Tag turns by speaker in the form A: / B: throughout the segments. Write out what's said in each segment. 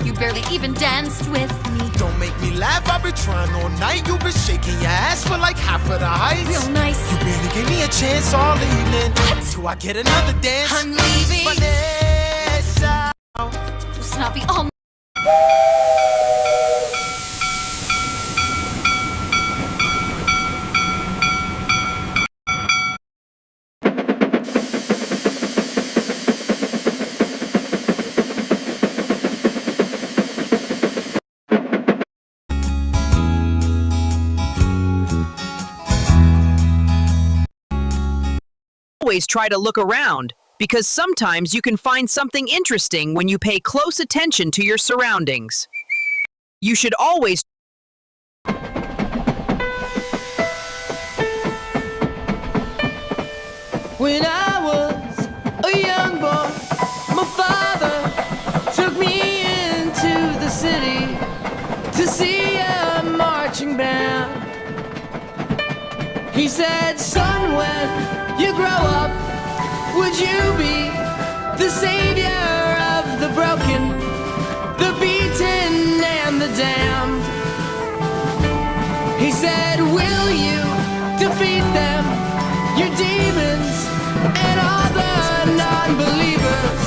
A: You barely even danced with me.
B: Don't make me laugh, I've been trying all night. You've been shaking your ass for like half of the heights.
A: Real nice.
B: You barely gave me a chance all evening.
A: What?
B: Till I get another dance.
A: I'm leaving.
B: Vanessa.
A: Snappy all
C: Always try to look around, because sometimes you can find something interesting when you pay close attention to your surroundings. You should always
D: When I was a young boy, my father took me into the city to see a marching band. He said, son, when you grow up, would you be the savior of the broken, the beaten, and the damned? He said, will you defeat them, your demons, and all the non-believers,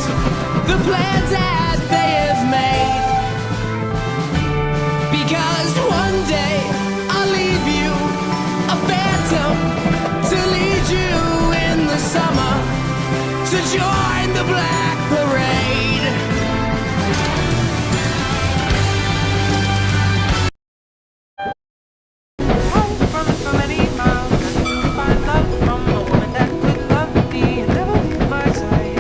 D: the plans that they have made? Because one day I'll leave you a phantom to lead you in the summer to join the Black Parade.
E: From many miles, I to find love from a woman that could love me and never leave my side.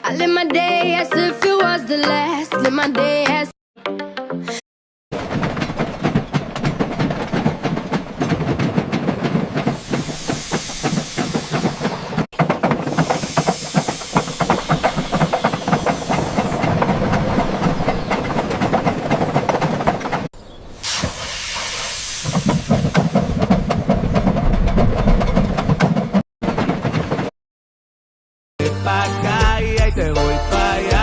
F: I live my day as if it was the last. Live my day as
B: Pa' acá y ahí te voy pa' allá.